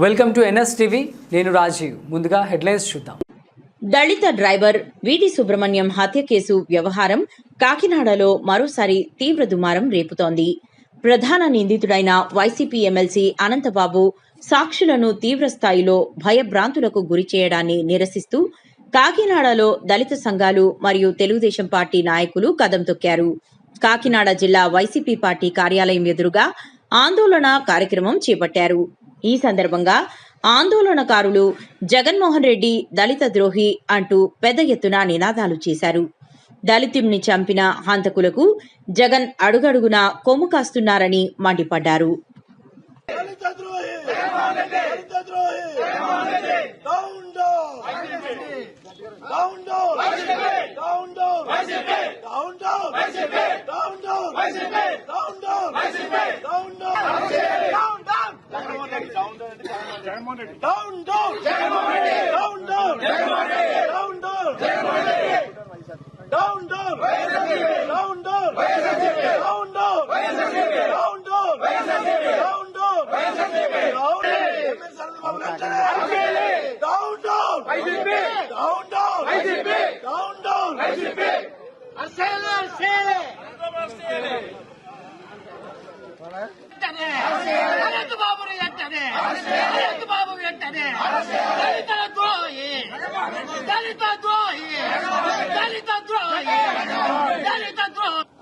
Welcome to NSTV. నేను రాజీవ్. ముందుగా headlines చూద్దాం. దళిత డ్రైవర్ వీడి సుబ్రహ్మణ్యం హత్య కేసు వ్యవహారం కాకినాడలో మరోసారి తీవ్ర దుమారం రేపుతోంది. ప్రధాన నిందితుడైన వైసీపీ ఎమ్మెల్సీ అనంతబాబు సాక్షులను తీవ్ర స్థాయిలో భయభ్రాంతులకు గురి చేయడాన్ని నిరసిస్తూ కాకినాడలో దళిత సంఘాలు మరియు తెలుగుదేశం పార్టీ నాయకులు కదం తొక్కారు. కాకినాడ జిల్లా వైసీపీ పార్టీ కార్యాలయం ఎదురుగా ఆందోళన కార్యక్రమం చేపట్టారు. ఈ సందర్భంగా ఆందోళనకారులు జగన్మోహన్ రెడ్డి దళిత ద్రోహి అంటూ పెద్ద ఎత్తున నినాదాలు చేశారు. దళితుల్ని చంపిన హంతకులకు జగన్ అడుగడుగునా కొమ్ము కాస్తున్నారని మండిపడ్డారు.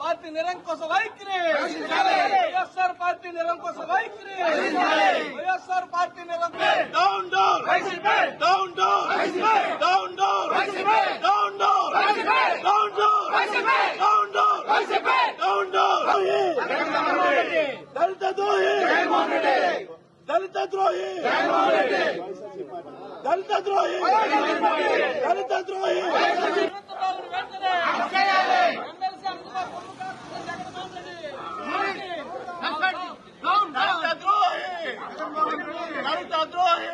పార్టీ నిరంకుశ వైఖరి, వైఎస్ఆర్ పార్టీ నిరంకుశ వైఖరి, వైఎస్ఆర్ పార్టీ నిరంకుశ down down down down down down down దళిత ద్రోహి, దళిత ద్రోహి, దళిత ద్రోహి, దళిత ద్రోహి.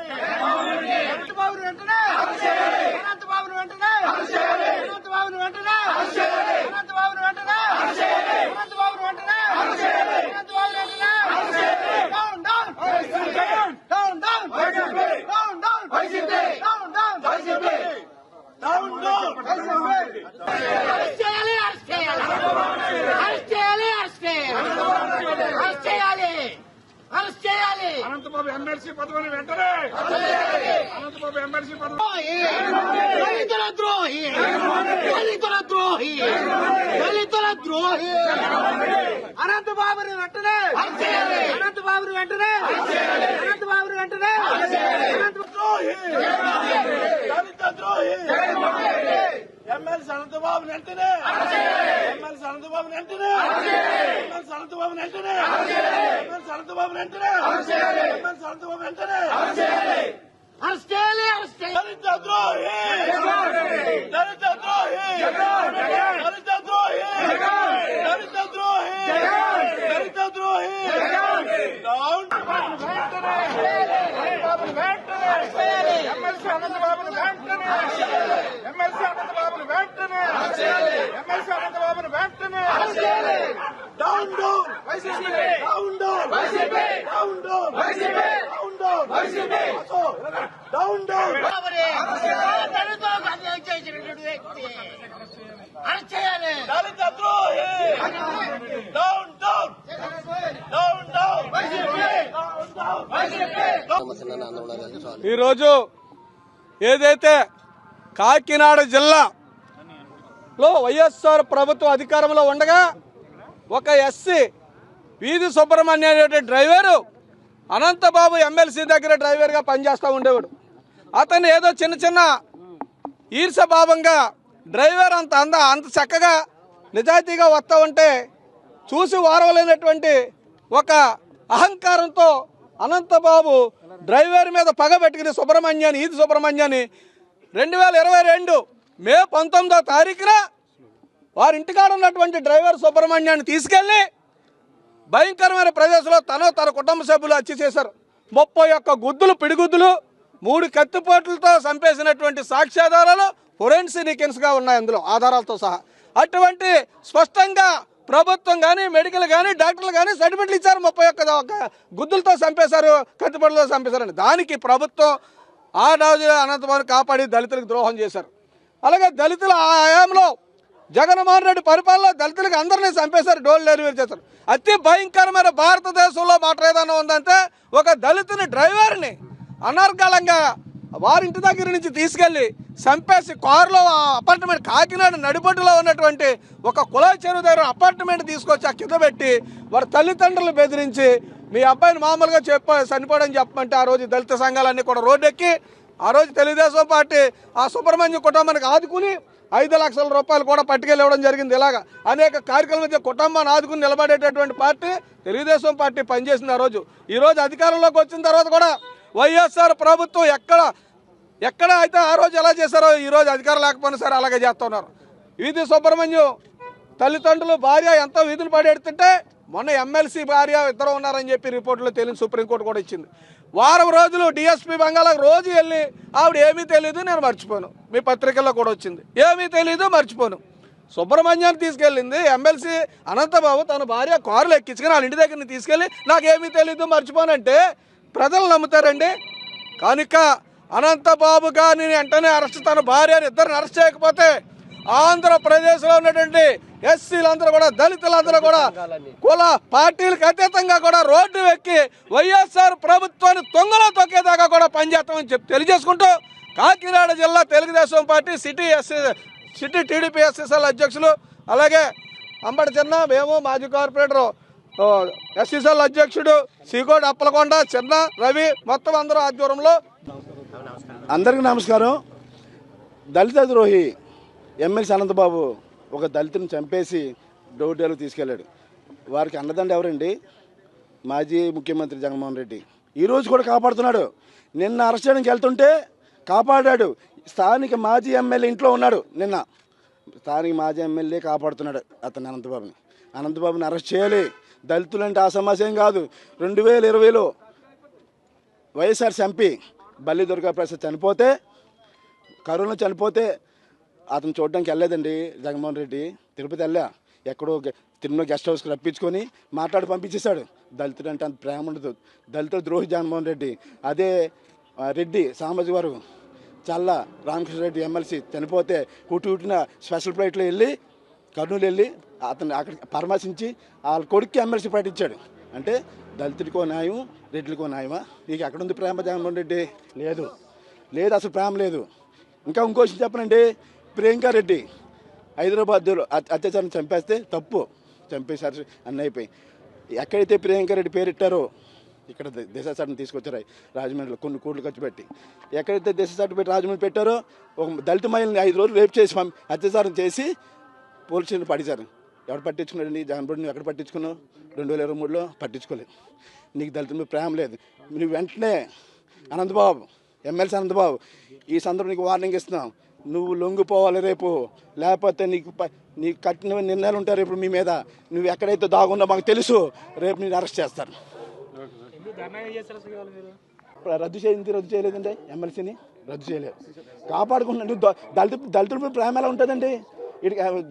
అనంతబాబు ఎమ్మెల్సీ పదవిని వెంటనే, అనంతబాబు ఎమ్మెల్సీ పదవి. దళితుల ద్రోహి, దళితుల ద్రోహి, దళితుల ద్రోహి. అనంతబాబుని వెంటనే, అనంతబాబుని వెంటనే, అనంతబాబుని వెంటనే. ద్రోహి, దళిత ద్రోహి, ఎమ్మెల్సీ అనంతబాబు వెంటనే, ఎమ్మెల్సీ అనంతబాబు వెంటనే, ఎమ్మెల్సీ అనంతబాబు వెంటనే, ఎమ్మెల్సీ అనంతబాబు వెంటనే, ఎమ్మెల్సీ అనంతబాబు వెంటనే. దళిత ద్రోహి, దళిత ద్రోహి, దళిత ద్రోహి, దళిత ద్రోహి, దళిత ద్రోహి. ఎమ్మెల్సీ అనంతబాబును వెంటనే, ఎమ్మెల్సీ అనంతబాబును వెంటనే, ఎమ్మెల్సీ అనంతబాబును వెంటనే. Down down YCP, down down YCP, down down YCP, down down YCP, down down. దళిత ద్రోహి, down down down down YCP, down down YCP. ఈరోజు ఏదైతే కాకినాడ జిల్లాలో వైఎస్ఆర్ ప్రభుత్వం అధికారంలో ఉండగా ఒక ఎస్సీ వీధి సుబ్రహ్మణ్యం అనే డ్రైవరు అనంతబాబు ఎమ్మెల్సీ దగ్గర డ్రైవర్గా పనిచేస్తూ ఉండేవాడు. అతను ఏదో చిన్న చిన్న ఈర్షభావంగా డ్రైవర్ అంత చక్కగా నిజాయితీగా వస్తూ ఉంటే చూసి వారవలేనటువంటి ఒక అహంకారంతో అనంతబాబు డ్రైవర్ మీద పగ పెట్టుకుని సుబ్రహ్మణ్యాన్ని, ఈది సుబ్రహ్మణ్యాన్ని 2022 మే 19వ తారీఖున వారి ఇంటికాడ ఉన్నటువంటి డ్రైవర్ సుబ్రహ్మణ్యాన్ని తీసుకెళ్లి భయంకరమైన ప్రదేశంలో తన కుటుంబ సభ్యులు హత్య చేశారు. 31 గుద్దులు, పిడిగుద్దులు, 3 కత్తిపోట్లతో చంపేసినటువంటి సాక్ష్యాధారాలు ఫోరెన్సిక్ గా ఉన్నాయి అందులో ఆధారాలతో సహా. అటువంటి స్పష్టంగా ప్రభుత్వం కానీ మెడికల్ కానీ డాక్టర్లు కానీ సర్టిఫికెట్లు ఇచ్చారు. 31 గుద్దులతో చంపేశారు, కత్తిపడలతో చంపేశారని. దానికి ప్రభుత్వం ఆ రోజు అనంతబాబుని కాపాడి దళితులకు ద్రోహం చేశారు. అలాగే దళితుల ఆ హయాంలో జగన్మోహన్ రెడ్డి పరిపాలనలో దళితులకు అందరినీ చంపేశారు, డోర్ డెలివరీ చేశారు. అతి భయంకరమైన భారతదేశంలో మాట ఏదైనా ఉందంటే ఒక దళితుని డ్రైవర్ని అనర్గళంగా వారింటి దగ్గర నుంచి తీసుకెళ్ళి చంపేసి కారులో అపార్ట్మెంట్ కాకినాడ నడిబొడ్డులో ఉన్నటువంటి ఒక కుళాయి చెరువు దగ్గర అపార్ట్మెంట్ తీసుకొచ్చి ఆ కింద పెట్టి వారి తల్లిదండ్రులు బెదిరించి మీ అబ్బాయిని మామూలుగా చనిపోవడం చెప్పమంటే ఆ రోజు దళిత సంఘాలన్నీ కూడా రోడ్డెక్కి ఆ రోజు తెలుగుదేశం పార్టీ ఆ సుబ్రహ్మణ్యం కుటుంబానికి ఆదుకుని 5 లక్షల రూపాయలు కూడా పట్టుకెళ్ళివ్వడం జరిగింది. ఇలాగా అనేక కార్యక్రమాల మధ్య కుటుంబాన్ని ఆదుకుని నిలబడేటటువంటి పార్టీ తెలుగుదేశం పార్టీ పనిచేసింది ఆ రోజు. ఈరోజు అధికారంలోకి వచ్చిన తర్వాత కూడా వైఎస్ఆర్ ప్రభుత్వం ఎక్కడ అయితే ఆ రోజు ఎలా చేశారో ఈరోజు అధికారం లేకపోయినా సరే అలాగే చేస్తున్నారు. వీధి సుబ్రహ్మణ్యం తల్లిదండ్రులు భార్య ఎంతో వీధులు పడేడుతుంటే మొన్న ఎమ్మెల్సీ భార్య ఇద్దరు ఉన్నారని చెప్పి రిపోర్టులో తెలియని సుప్రీంకోర్టు కూడా ఇచ్చింది. వారం రోజులు డిఎస్పీ బంగాళాకు రోజు వెళ్ళి ఆవిడ ఏమీ తెలియదు, నేను మర్చిపోను, మీ పత్రికల్లో కూడా వచ్చింది, ఏమీ తెలియదు మర్చిపోను. సుబ్రహ్మణ్యాన్ని తీసుకెళ్ళింది ఎమ్మెల్సీ అనంతబాబు తన భార్య కారులు ఎక్కించుకుని వాళ్ళ ఇంటి దగ్గర తీసుకెళ్ళి నాకేమీ తెలీదు మర్చిపోనంటే ప్రజలు నమ్ముతారండి? కనుక అనంతబాబు గారిని వెంటనే అరెస్ట్, తన భార్యని ఇద్దరిని అరెస్ట్ చేయకపోతే ఆంధ్రప్రదేశ్లో ఉన్నటువంటి ఎస్సీలందరూ కూడా దళితులందరూ కూడా కుల పార్టీలకు అతీతంగా కూడా రోడ్డు ఎక్కి వైఎస్ఆర్ ప్రభుత్వాన్ని తొంగలో తొక్కేదాకా కూడా పనిచేస్తామని చెప్పి తెలియజేసుకుంటూ కాకినాడ జిల్లా Telugu Desam party city TDP SCCL అధ్యక్షులు అలాగే అంబటి చిన్న మేము మాజీ కార్పొరేటర్ ఎస్సీసీఎల్ అధ్యక్షుడు శ్రీకోటి అప్పలకొండ చిన్న రవి మొత్తం అందరూ ఆధ్వర్యంలో అందరికీ నమస్కారం. దళిత ద్రోహి ఎమ్మెల్సీ అనంతబాబు ఒక దళితుని చంపేసి డోర్ డెలివరీ తీసుకెళ్ళాడు. వారికి అన్నదండ ఎవరండి? మాజీ ముఖ్యమంత్రి జగన్మోహన్ రెడ్డి. ఈరోజు కూడా కాపాడుతున్నాడు. నిన్న అరెస్ట్ చేయడానికి వెళ్తుంటే కాపాడాడు. స్థానిక మాజీ ఎమ్మెల్యే ఇంట్లో ఉన్నాడు. నిన్న స్థానిక మాజీ ఎమ్మెల్యే కాపాడుతున్నాడు అతను అనంతబాబుని అరెస్ట్ చేయాలి. దళితులంటే ఆ సమస్య ఏం కాదు. 2020లో వైఎస్ఆర్ ఎంపీ బల్లి దుర్గాప్రసాద్ చనిపోతే, కరోనా చనిపోతే అతను చూడడానికి వెళ్ళలేదండి జగన్మోహన్ రెడ్డి. తిరుపతి వెళ్ళా, ఎక్కడో తిరుమల గెస్ట్ హౌస్కి రప్పించుకొని మాట్లాడి పంపించేశాడు. దళితుడు అంటే అంత ప్రేమ ఉండదు. దళితుడు ద్రోహి జగన్మోహన్ రెడ్డి. అదే రెడ్డి సామాజిక వర్గం చల్ల రామకృష్ణ రెడ్డి ఎమ్మెల్సీ చనిపోతే కూటున స్పెషల్ ఫ్లైట్లో వెళ్ళి కర్నూలు వెళ్ళి అతను అక్కడ పరామర్శించి వాళ్ళ కొడుక్కి ఎమ్మెల్సీ ప్రకటించాడు. అంటే దళితుడికో న్యాయం, రెడ్డికో న్యాయమా? నీకు ఎక్కడుంది ప్రేమ జగన్మోహన్ రెడ్డి? లేదు అసలు ప్రేమ లేదు. ఇంకో విషయం చెప్పనండి, ప్రియాంక రెడ్డి హైదరాబాద్లో అత్యాచారం చంపేస్తే తప్పు, చంపేశారు అన్నీ అయిపోయి. ఎక్కడైతే ప్రియాంక రెడ్డి పేరిట్టారో ఇక్కడ దిశ చట్టం తీసుకొచ్చారు రాజమండ్రిలో కొన్ని కోట్లు ఖర్చు పెట్టి. ఎక్కడైతే దిశ చట్టం పెట్టి రాజమండ్రి పెట్టారో ఒక దళిత మహిళని 5 రోజులు రేపు చేసి అత్యాచారం చేసి పోలీస్ స్టేషన్ పడిచారు. ఎవరు పట్టించుకున్నాడండి? జగన్మోహన్ నువ్వు ఎక్కడ పట్టించుకున్నావు? 2023లో పట్టించుకోలేదు. నీకు దళితుల మీద ప్రేమ లేదు. నువ్వు వెంటనే అనంతబాబు, ఎమ్మెల్సీ అనంతబాబు, ఈ సందర్భం నీకు వార్నింగ్ ఇస్తున్నాం. నువ్వు లొంగిపోవాలి రేపు, లేకపోతే నీకు కఠిన నిర్ణయాలు ఉంటారు రేపు మీ మీద. నువ్వు ఎక్కడైతే దాగున్నా మాకు తెలుసు, రేపు నేను అరెస్ట్ చేస్తారు. రద్దు చేయలేదండి, ఎమ్మెల్సీని రద్దు చేయలేదు. కాపాడుకుంటున్నాడు. దళితుల మీద ప్రేమ ఎలా ఉంటుందండి?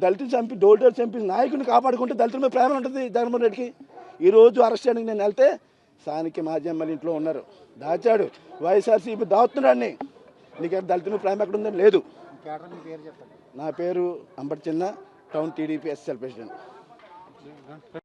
దళితులు చంపి డోర్ చంపి నాయకుడిని కాపాడుకుంటే దళితుల మీద ప్రేమ ఉంటుంది జగన్మోహన్ రెడ్డికి. ఈరోజు అరెస్ట్ చేయడానికి నేను వెళ్తే స్థానిక మాజీ ఎమ్మెల్యే ఇంట్లో ఉన్నారు, దాచాడు. వైఎస్ఆర్సీపీ దాస్తున్నాడని. నీకు దళితుల మీద ప్రేమ ఎక్కడ ఉందని లేదు. నా పేరు అంబటి చిన్న, టౌన్ టీడీపీ ఎస్ఎల్ ప్రెసిడెంట్.